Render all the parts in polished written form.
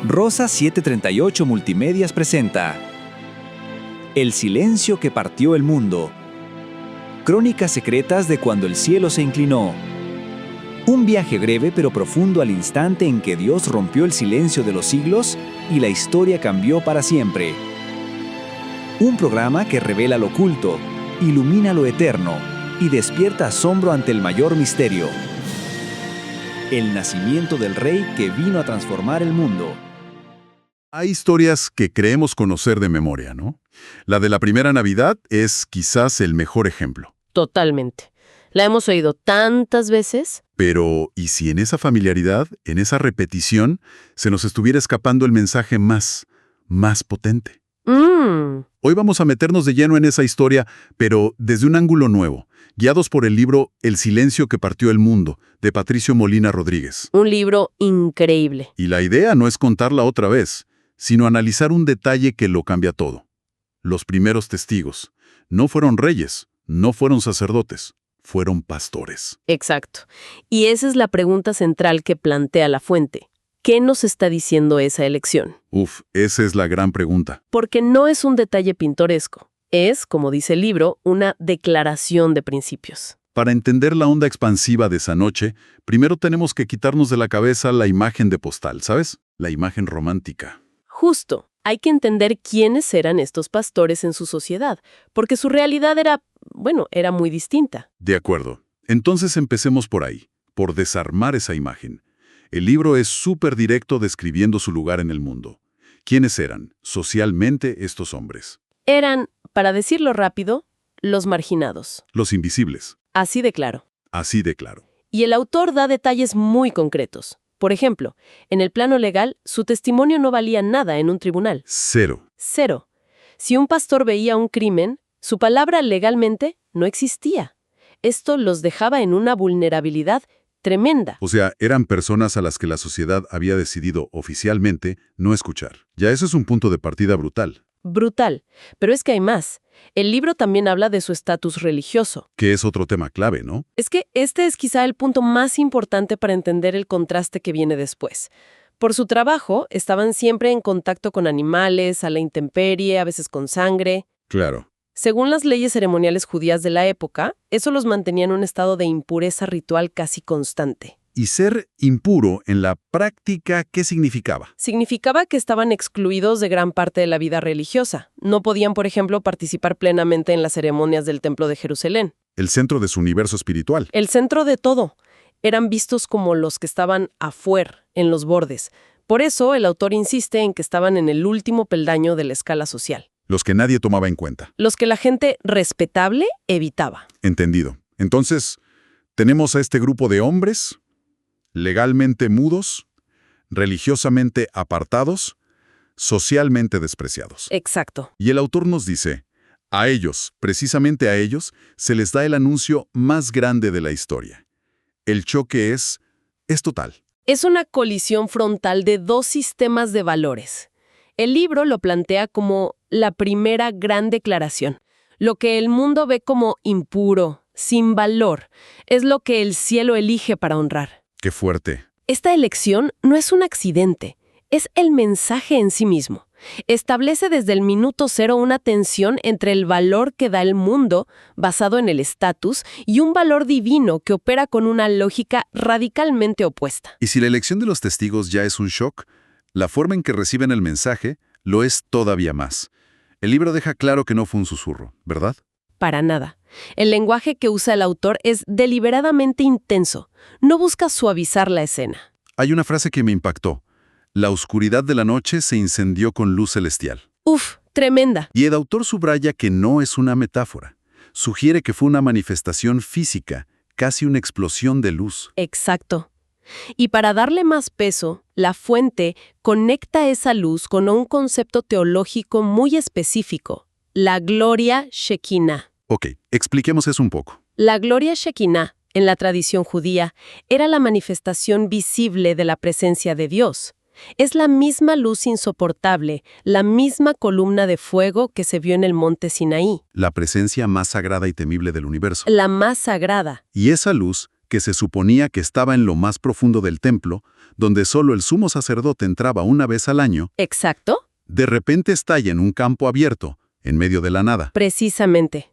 Rosa 738 Multimedias presenta El silencio que partió el mundo. Crónicas secretas de cuando el cielo se inclinó. Un viaje breve pero profundo al instante en que Dios rompió el silencio de los siglos y la historia cambió para siempre. Un programa que revela lo oculto, ilumina lo eterno y despierta asombro ante el mayor misterio. El nacimiento del Rey que vino a transformar el mundo. Hay historias que creemos conocer de memoria, ¿no? La de la primera Navidad es quizás el mejor ejemplo. Totalmente. La hemos oído tantas veces. Pero, ¿y si en esa familiaridad, en esa repetición, se nos estuviera escapando el mensaje más potente? Hoy vamos a meternos de lleno en esa historia, pero desde un ángulo nuevo, guiados por el libro El silencio que partió el mundo, de Patricio Molina Rodríguez. Un libro increíble. Y la idea no es contarla otra vez, sino analizar un detalle que lo cambia todo. Los primeros testigos no fueron reyes, no fueron sacerdotes, fueron pastores. Exacto. Y esa es la pregunta central que plantea la fuente. ¿Qué nos está diciendo esa elección? Esa es la gran pregunta. Porque no es un detalle pintoresco. Es, como dice el libro, una declaración de principios. Para entender la onda expansiva de esa noche, primero tenemos que quitarnos de la cabeza la imagen de postal, ¿sabes? La imagen romántica. Justo. Hay que entender quiénes eran estos pastores en su sociedad, porque su realidad era muy distinta. De acuerdo. Entonces empecemos por ahí, por desarmar esa imagen. El libro es súper directo describiendo su lugar en el mundo. ¿Quiénes eran, socialmente, estos hombres? Eran, para decirlo rápido, los marginados. Los invisibles. Así de claro. Así de claro. Y el autor da detalles muy concretos. Por ejemplo, en el plano legal, su testimonio no valía nada en un tribunal. Cero. Si un pastor veía un crimen, su palabra legalmente no existía. Esto los dejaba en una vulnerabilidad tremenda. O sea, eran personas a las que la sociedad había decidido oficialmente no escuchar. Ya eso es un punto de partida brutal. Brutal. Pero es que hay más. El libro también habla de su estatus religioso. Que es otro tema clave, ¿no? Es que este es quizá el punto más importante para entender el contraste que viene después. Por su trabajo, estaban siempre en contacto con animales, a la intemperie, a veces con sangre. Claro. Según las leyes ceremoniales judías de la época, eso los mantenía en un estado de impureza ritual casi constante. ¿Y ser impuro en la práctica qué significaba? Significaba que estaban excluidos de gran parte de la vida religiosa. No podían, por ejemplo, participar plenamente en las ceremonias del Templo de Jerusalén. El centro de su universo espiritual. El centro de todo. Eran vistos como los que estaban afuera, en los bordes. Por eso, el autor insiste en que estaban en el último peldaño de la escala social. Los que nadie tomaba en cuenta. Los que la gente respetable evitaba. Entendido. Entonces, tenemos a este grupo de hombres legalmente mudos, religiosamente apartados, socialmente despreciados. Exacto. Y el autor nos dice, a ellos, precisamente a ellos, se les da el anuncio más grande de la historia. El choque es total. Es una colisión frontal de dos sistemas de valores. El libro lo plantea como la primera gran declaración. Lo que el mundo ve como impuro, sin valor, es lo que el cielo elige para honrar. ¡Qué fuerte! Esta elección no es un accidente, es el mensaje en sí mismo. Establece desde el minuto cero una tensión entre el valor que da el mundo, basado en el estatus, y un valor divino que opera con una lógica radicalmente opuesta. Y si la elección de los testigos ya es un shock, la forma en que reciben el mensaje lo es todavía más. El libro deja claro que no fue un susurro, ¿verdad? Para nada. El lenguaje que usa el autor es deliberadamente intenso. No busca suavizar la escena. Hay una frase que me impactó. La oscuridad de la noche se incendió con luz celestial. Tremenda. Y el autor subraya que no es una metáfora. Sugiere que fue una manifestación física, casi una explosión de luz. Exacto. Y para darle más peso, la fuente conecta esa luz con un concepto teológico muy específico, la gloria Shekinah. Ok, expliquemos eso un poco. La gloria Shekinah, en la tradición judía, era la manifestación visible de la presencia de Dios. Es la misma luz insoportable, la misma columna de fuego que se vio en el monte Sinaí. La presencia más sagrada y temible del universo. La más sagrada. Y esa luz que se suponía que estaba en lo más profundo del templo, donde solo el sumo sacerdote entraba una vez al año, ¿Exacto? de repente estalla en un campo abierto, en medio de la nada. Precisamente.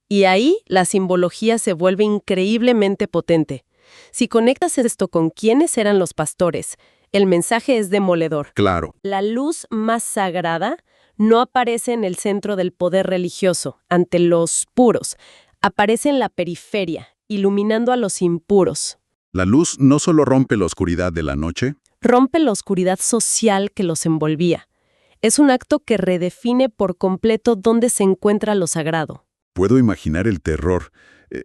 Y ahí la simbología se vuelve increíblemente potente. Si conectas esto con quiénes eran los pastores, el mensaje es demoledor. Claro, La luz más sagrada no aparece en el centro del poder religioso, ante los puros. Aparece en la periferia, iluminando a los impuros. la luz no solo rompe la oscuridad de la noche, Rompe la oscuridad social que los envolvía. Es un acto que redefine por completo dónde se encuentra lo sagrado. puedo imaginar el terror.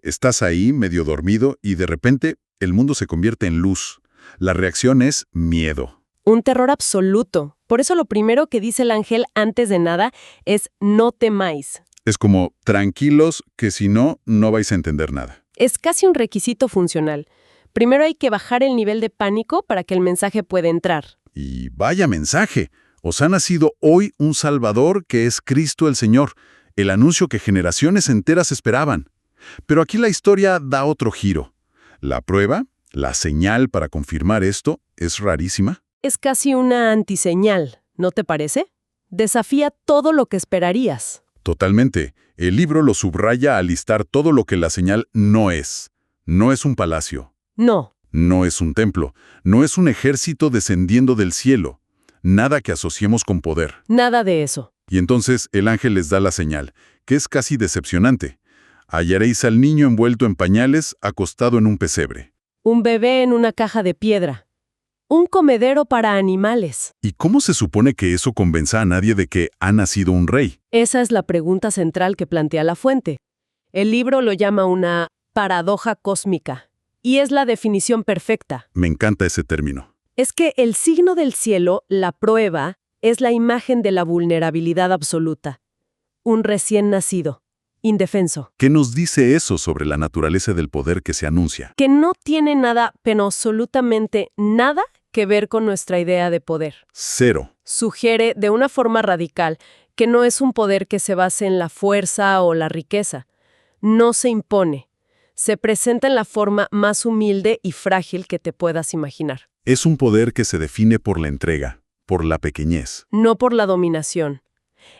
Estás ahí, medio dormido, y de repente el mundo se convierte en luz. La reacción es miedo. Un terror absoluto. Por eso lo primero que dice el ángel antes de nada es no temáis. Es como, tranquilos, que si no, no vais a entender nada. Es casi un requisito funcional. Primero hay que bajar el nivel de pánico para que el mensaje pueda entrar. Y vaya mensaje. Os ha nacido hoy un Salvador que es Cristo el Señor, el anuncio que generaciones enteras esperaban. Pero aquí la historia da otro giro. La prueba, la señal para confirmar esto, es rarísima. Es casi una antiseñal, ¿no te parece? Desafía todo lo que esperarías. Totalmente. El libro lo subraya al listar todo lo que la señal no es. No es un palacio. No. No es un templo. No es un ejército descendiendo del cielo. Nada que asociemos con poder. Nada de eso. Y entonces el ángel les da la señal, que es casi decepcionante. Hallaréis al niño envuelto en pañales, acostado en un pesebre. Un bebé en una caja de piedra. Un comedero para animales. ¿Y cómo se supone que eso convenza a nadie de que ha nacido un rey? Esa es la pregunta central que plantea la fuente. El libro lo llama una paradoja cósmica. Y es la definición perfecta. Me encanta ese término. Es que el signo del cielo, la prueba, es la imagen de la vulnerabilidad absoluta. Un recién nacido, indefenso, ¿Qué nos dice eso sobre la naturaleza del poder que se anuncia? que no tiene nada, pero absolutamente nada que ver con nuestra idea de poder. Cero. Sugiere de una forma radical que no es un poder que se base en la fuerza o la riqueza. No se impone. Se presenta en la forma más humilde y frágil que te puedas imaginar. Es un poder que se define por la entrega, por la pequeñez. No por la dominación.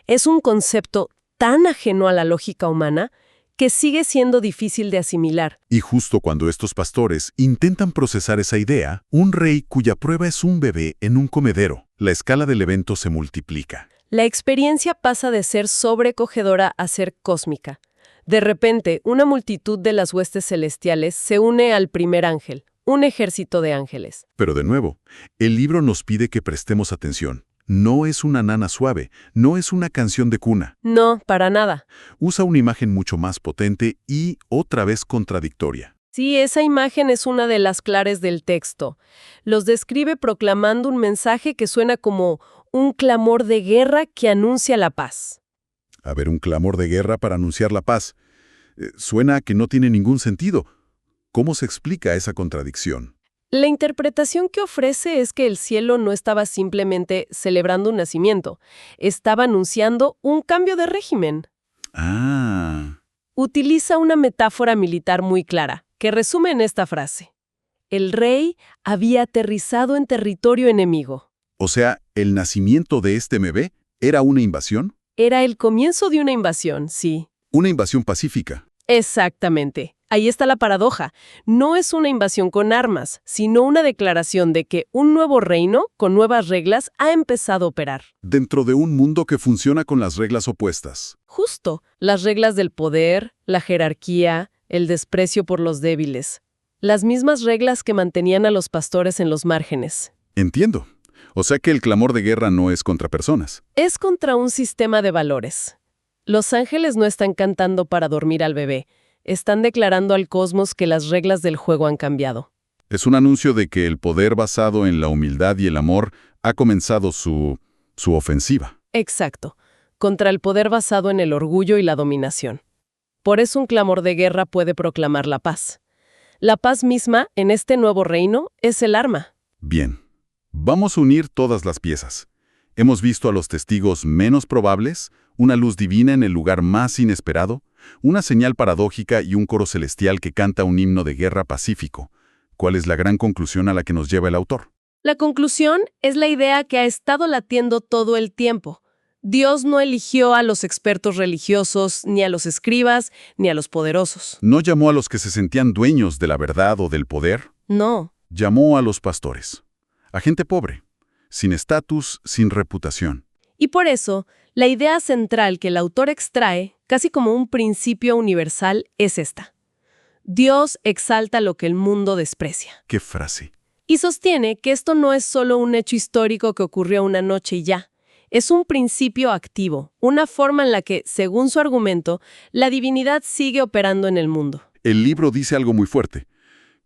Es un concepto tan ajeno a la lógica humana que sigue siendo difícil de asimilar. Y justo cuando estos pastores intentan procesar esa idea, un rey cuya prueba es un bebé en un comedero, la escala del evento se multiplica. La experiencia pasa de ser sobrecogedora a ser cósmica. De repente, una multitud de las huestes celestiales se une al primer ángel, un ejército de ángeles. Pero de nuevo, el libro nos pide que prestemos atención. No es una nana suave, no es una canción de cuna. No, para nada. Usa una imagen mucho más potente y otra vez contradictoria. Sí, esa imagen es una de las claves del texto. Los describe proclamando un mensaje que suena como un clamor de guerra que anuncia la paz. A ver, un clamor de guerra para anunciar la paz. Suena a que no tiene ningún sentido. ¿Cómo se explica esa contradicción? La interpretación que ofrece es que el cielo no estaba simplemente celebrando un nacimiento, estaba anunciando un cambio de régimen. Ah, Utiliza una metáfora militar muy clara, que resume en esta frase. El rey había aterrizado en territorio enemigo. o sea, ¿el nacimiento de este bebé era una invasión? Era el comienzo de una invasión, sí. Una invasión pacífica. Exactamente. Ahí está la paradoja. No es una invasión con armas, sino una declaración de que un nuevo reino, con nuevas reglas, ha empezado a operar. Dentro de un mundo que funciona con las reglas opuestas. Justo, las reglas del poder, la jerarquía, el desprecio por los débiles. Las mismas reglas que mantenían a los pastores en los márgenes. Entiendo. O sea que el clamor de guerra no es contra personas. Es contra un sistema de valores. Los ángeles no están cantando para dormir al bebé. Están declarando al cosmos que las reglas del juego han cambiado. Es un anuncio de que el poder basado en la humildad y el amor ha comenzado su ofensiva. Exacto. Contra el poder basado en el orgullo y la dominación. Por eso un clamor de guerra puede proclamar la paz. La paz misma, en este nuevo reino, es el arma. Bien. Vamos a unir todas las piezas. Hemos visto a los testigos menos probables, una luz divina en el lugar más inesperado, Una señal paradójica y un coro celestial que canta un himno de guerra pacífico. ¿Cuál es la gran conclusión a la que nos lleva el autor? La conclusión es la idea que ha estado latiendo todo el tiempo. Dios no eligió a los expertos religiosos, ni a los escribas, ni a los poderosos. No llamó a los que se sentían dueños de la verdad o del poder. No. Llamó a los pastores, a gente pobre, sin estatus, sin reputación. Y por eso, la idea central que el autor extrae, casi como un principio universal, es esta. Dios exalta lo que el mundo desprecia. ¡Qué frase! Y sostiene que esto no es solo un hecho histórico que ocurrió una noche y ya. Es un principio activo, una forma en la que, según su argumento, la divinidad sigue operando en el mundo. El libro dice algo muy fuerte,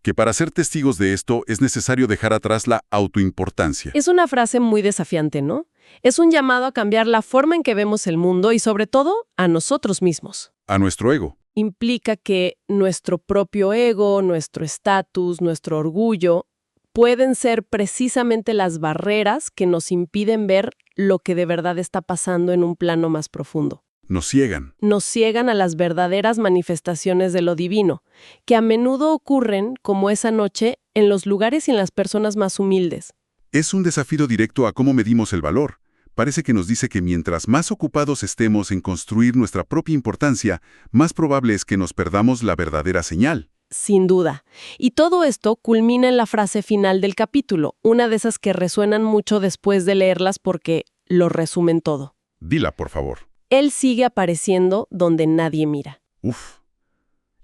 que para ser testigos de esto es necesario dejar atrás la autoimportancia. Es una frase muy desafiante, ¿no? Es un llamado a cambiar la forma en que vemos el mundo y, sobre todo, a nosotros mismos. A nuestro ego. Implica que nuestro propio ego, nuestro estatus, nuestro orgullo, pueden ser precisamente las barreras que nos impiden ver lo que de verdad está pasando en un plano más profundo. Nos ciegan. Nos ciegan a las verdaderas manifestaciones de lo divino, que a menudo ocurren, como esa noche, en los lugares y en las personas más humildes. Es un desafío directo a cómo medimos el valor. Parece que nos dice que mientras más ocupados estemos en construir nuestra propia importancia, más probable es que nos perdamos la verdadera señal. Sin duda. Y todo esto culmina en la frase final del capítulo, una de esas que resuenan mucho después de leerlas porque lo resumen todo. Dila, por favor. Él sigue apareciendo donde nadie mira. Uf,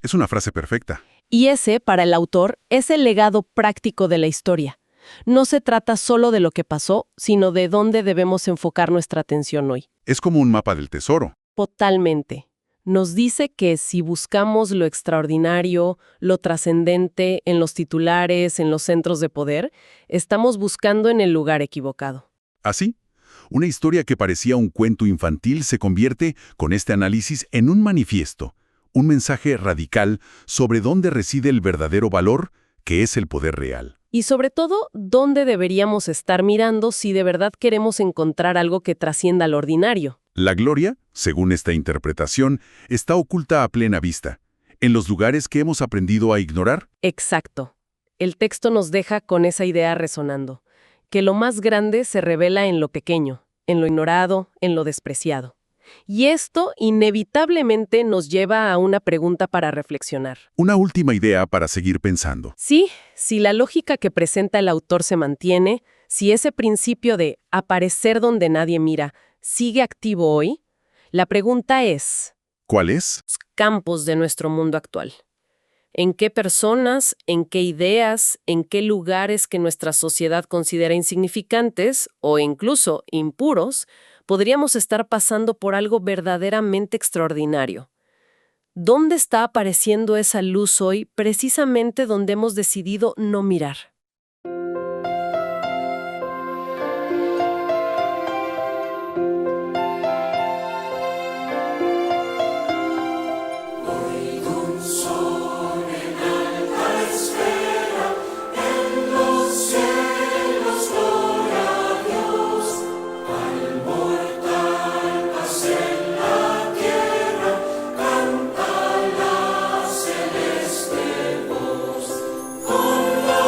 es una frase perfecta. Y ese, para el autor, es el legado práctico de la historia. No se trata solo de lo que pasó, sino de dónde debemos enfocar nuestra atención hoy. Es como un mapa del tesoro. Totalmente. Nos dice que si buscamos lo extraordinario, lo trascendente, en los titulares, en los centros de poder, estamos buscando en el lugar equivocado. Así, una historia que parecía un cuento infantil se convierte, con este análisis, en un manifiesto, un mensaje radical sobre dónde reside el verdadero valor, que es el poder real. Y sobre todo, dónde deberíamos estar mirando si de verdad queremos encontrar algo que trascienda lo ordinario. La gloria, según esta interpretación, está oculta a plena vista, en los lugares que hemos aprendido a ignorar. Exacto. El texto nos deja con esa idea resonando, que lo más grande se revela en lo pequeño, en lo ignorado, en lo despreciado. Y esto inevitablemente nos lleva a una pregunta para reflexionar. Una última idea para seguir pensando. Sí, si la lógica que presenta el autor se mantiene, si ese principio de aparecer donde nadie mira sigue activo hoy, la pregunta es: ¿Cuál es? campos de nuestro mundo actual. ¿En qué personas, en qué ideas, en qué lugares que nuestra sociedad considera insignificantes o incluso impuros, podríamos estar pasando por algo verdaderamente extraordinario? ¿Dónde está apareciendo esa luz hoy, precisamente donde hemos decidido no mirar?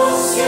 Los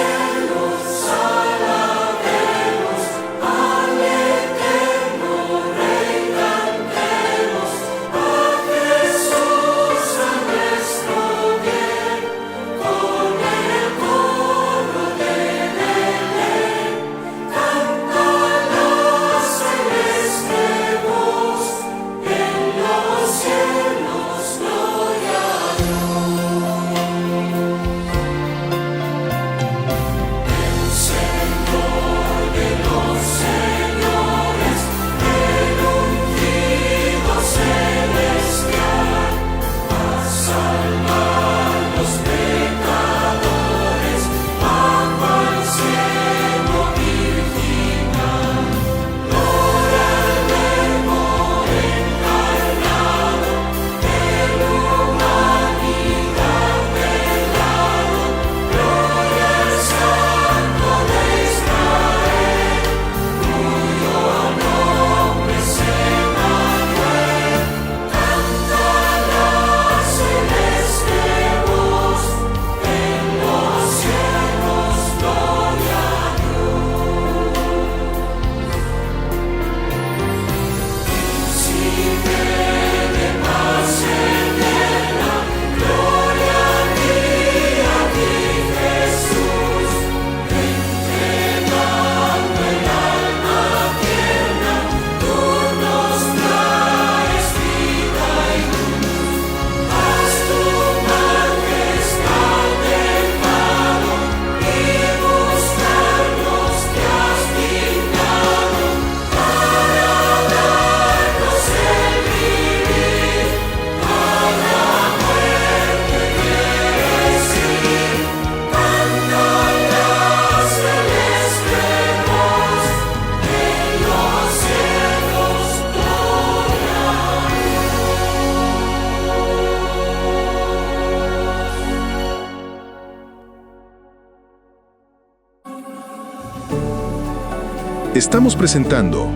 Estamos presentando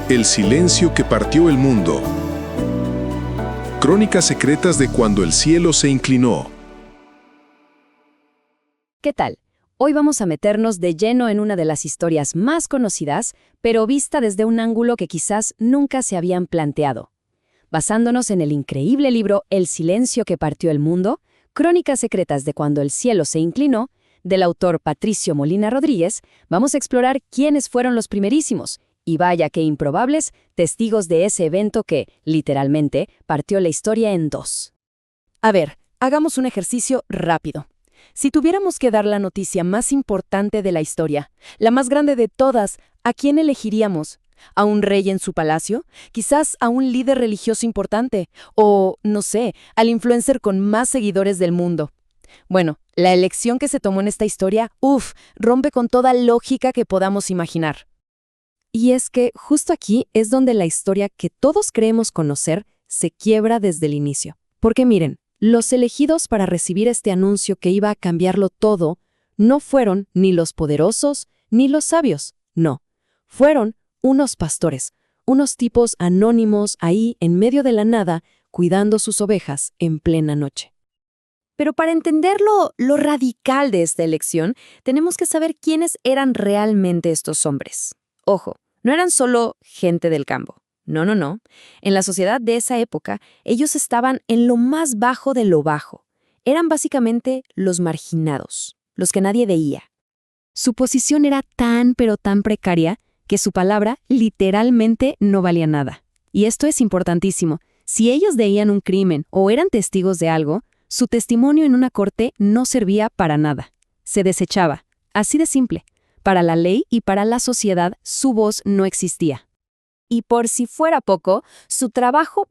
El silencio que partió el mundo. Crónicas secretas de cuando el cielo se inclinó. ¿Qué tal? Hoy vamos a meternos de lleno en una de las historias más conocidas, pero vista desde un ángulo que quizás nunca se habían planteado. Basándonos en el increíble libro El silencio que partió el mundo, Crónicas secretas de cuando el cielo se inclinó, del autor Patricio Molina Rodríguez, vamos a explorar quiénes fueron los primerísimos, y vaya que improbables, testigos de ese evento que, literalmente, partió la historia en dos. A ver, hagamos un ejercicio rápido. Si tuviéramos que dar la noticia más importante de la historia, la más grande de todas, ¿a quién elegiríamos? ¿A un rey en su palacio? ¿Quizás a un líder religioso importante? O, no sé, al influencer con más seguidores del mundo. Bueno, la elección que se tomó en esta historia, rompe con toda lógica que podamos imaginar. Y es que justo aquí es donde la historia que todos creemos conocer se quiebra desde el inicio. Porque miren, los elegidos para recibir este anuncio que iba a cambiarlo todo no fueron ni los poderosos ni los sabios, no. Fueron unos pastores, unos tipos anónimos ahí en medio de la nada, cuidando sus ovejas en plena noche. Pero para entender lo radical de esta elección, tenemos que saber quiénes eran realmente estos hombres. Ojo, no eran solo gente del campo. No. En la sociedad de esa época, ellos estaban en lo más bajo de lo bajo. Eran básicamente los marginados, los que nadie veía. Su posición era tan pero tan precaria que su palabra literalmente no valía nada. Y esto es importantísimo. Si ellos veían un crimen o eran testigos de algo, su testimonio en una corte no servía para nada. Se desechaba. Así de simple. Para la ley y para la sociedad, su voz no existía. Y por si fuera poco, su trabajo,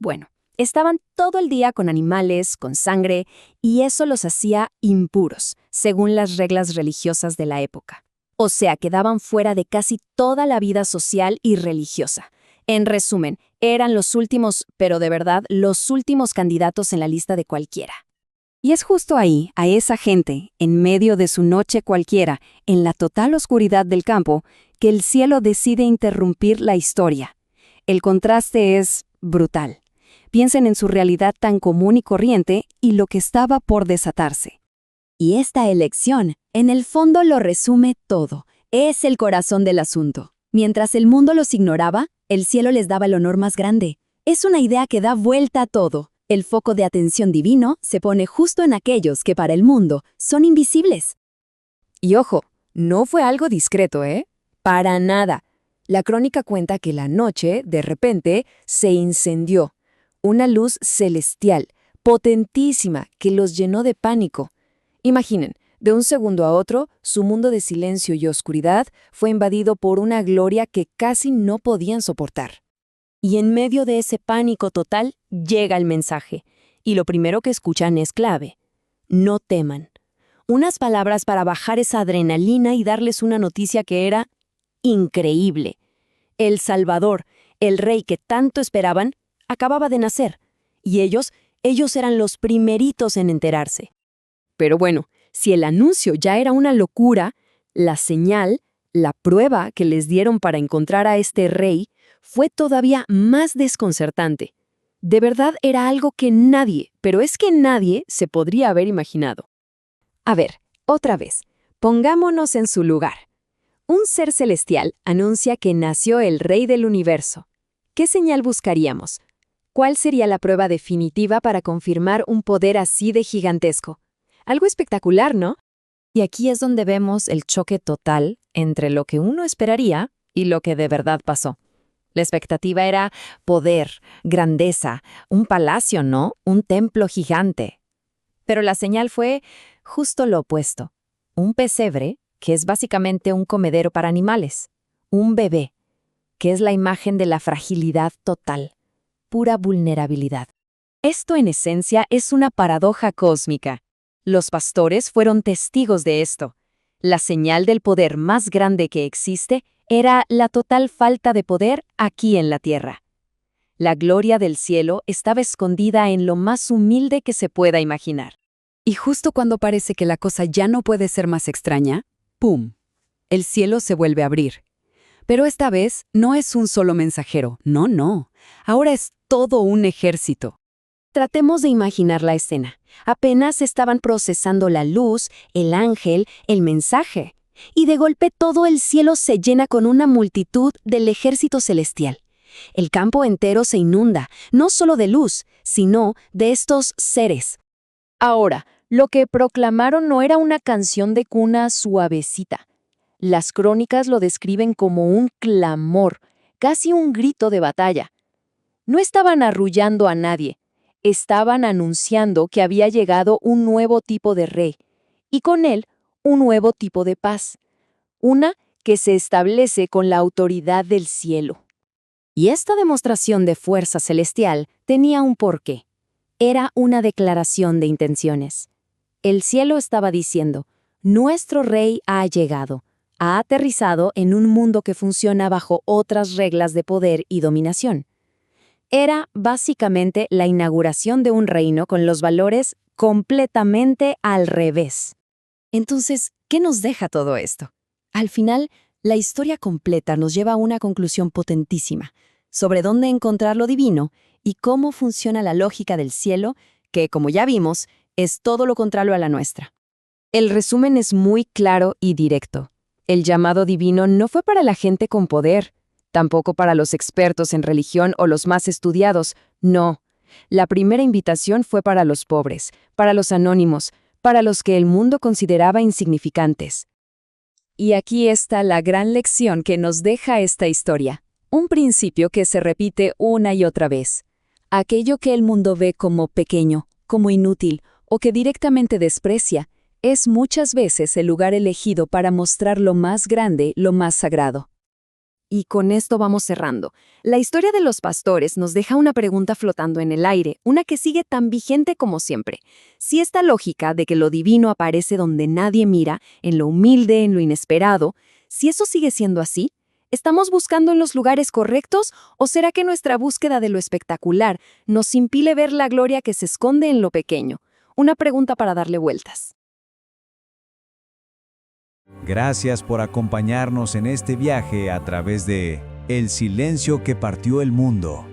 estaban todo el día con animales, con sangre, y eso los hacía impuros, según las reglas religiosas de la época. O sea, quedaban fuera de casi toda la vida social y religiosa. En resumen, eran los últimos, pero de verdad, los últimos candidatos en la lista de cualquiera. Y es justo ahí, a esa gente, en medio de su noche cualquiera, en la total oscuridad del campo, que el cielo decide interrumpir la historia. El contraste es brutal. Piensen en su realidad tan común y corriente y lo que estaba por desatarse. Y esta elección, en el fondo lo resume todo. Es el corazón del asunto. Mientras el mundo los ignoraba, el cielo les daba el honor más grande. Es una idea que da vuelta a todo. El foco de atención divino se pone justo en aquellos que para el mundo son invisibles. Y ojo, no fue algo discreto, ¿eh? Para nada. La crónica cuenta que la noche, de repente, se incendió. Una luz celestial, potentísima, que los llenó de pánico. Imaginen, de un segundo a otro, su mundo de silencio y oscuridad fue invadido por una gloria que casi no podían soportar. Y en medio de ese pánico total, llega el mensaje. Y lo primero que escuchan es clave. No teman. Unas palabras para bajar esa adrenalina y darles una noticia que era increíble. El Salvador, el rey que tanto esperaban, acababa de nacer. Y ellos eran los primeritos en enterarse. Pero bueno, si el anuncio ya era una locura, la señal, la prueba que les dieron para encontrar a este rey, fue todavía más desconcertante. De verdad era algo que nadie, pero es que nadie, se podría haber imaginado. A ver, otra vez, pongámonos en su lugar. Un ser celestial anuncia que nació el Rey del Universo. ¿Qué señal buscaríamos? ¿Cuál sería la prueba definitiva para confirmar un poder así de gigantesco? Algo espectacular, ¿no? Y aquí es donde vemos el choque total entre lo que uno esperaría y lo que de verdad pasó. La expectativa era poder, grandeza, un palacio, ¿no? Un templo gigante. Pero la señal fue justo lo opuesto. Un pesebre, que es básicamente un comedero para animales. Un bebé, que es la imagen de la fragilidad total, pura vulnerabilidad. Esto en esencia es una paradoja cósmica. Los pastores fueron testigos de esto. La señal del poder más grande que existe era la total falta de poder aquí en la tierra. La gloria del cielo estaba escondida en lo más humilde que se pueda imaginar. Y justo cuando parece que la cosa ya no puede ser más extraña, ¡pum!, el cielo se vuelve a abrir. Pero esta vez no es un solo mensajero, no. Ahora es todo un ejército. Tratemos de imaginar la escena. Apenas estaban procesando la luz, el ángel, el mensaje. Y de golpe todo el cielo se llena con una multitud del ejército celestial. El campo entero se inunda, no solo de luz, sino de estos seres. Ahora, lo que proclamaron no era una canción de cuna suavecita. Las crónicas lo describen como un clamor, casi un grito de batalla. No estaban arrullando a nadie, estaban anunciando que había llegado un nuevo tipo de rey, y con él un nuevo tipo de paz, una que se establece con la autoridad del cielo. Y esta demostración de fuerza celestial tenía un porqué. Era una declaración de intenciones. El cielo estaba diciendo, nuestro rey ha llegado, ha aterrizado en un mundo que funciona bajo otras reglas de poder y dominación. Era básicamente la inauguración de un reino con los valores completamente al revés. Entonces, ¿qué nos deja todo esto? Al final, la historia completa nos lleva a una conclusión potentísima sobre dónde encontrar lo divino y cómo funciona la lógica del cielo, que, como ya vimos, es todo lo contrario a la nuestra. El resumen es muy claro y directo. El llamado divino no fue para la gente con poder, tampoco para los expertos en religión o los más estudiados, no. La primera invitación fue para los pobres, para los anónimos, para los que el mundo consideraba insignificantes. Y aquí está la gran lección que nos deja esta historia. Un principio que se repite una y otra vez. Aquello que el mundo ve como pequeño, como inútil o que directamente desprecia, es muchas veces el lugar elegido para mostrar lo más grande, lo más sagrado. Y con esto vamos cerrando. La historia de los pastores nos deja una pregunta flotando en el aire, una que sigue tan vigente como siempre. Si esta lógica de que lo divino aparece donde nadie mira, en lo humilde, en lo inesperado, si eso sigue siendo así, ¿estamos buscando en los lugares correctos o será que nuestra búsqueda de lo espectacular nos impide ver la gloria que se esconde en lo pequeño? Una pregunta para darle vueltas. Gracias por acompañarnos en este viaje a través de El silencio que partió el mundo.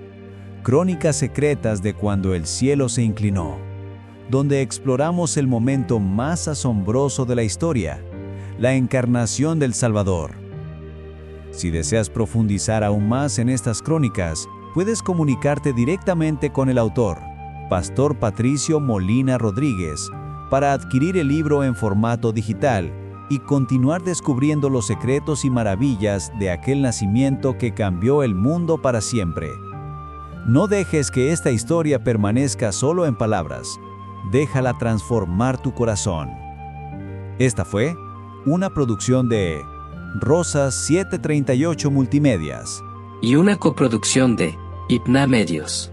Crónicas secretas de cuando el cielo se inclinó, donde exploramos el momento más asombroso de la historia, la encarnación del Salvador. Si deseas profundizar aún más en estas crónicas, puedes comunicarte directamente con el autor, Pastor Patricio Molina Rodríguez, para adquirir el libro en formato digital y continuar descubriendo los secretos y maravillas de aquel nacimiento que cambió el mundo para siempre. No dejes que esta historia permanezca solo en palabras. Déjala transformar tu corazón. Esta fue una producción de Rosas 738 Multimedias y una coproducción de Hypna Medios.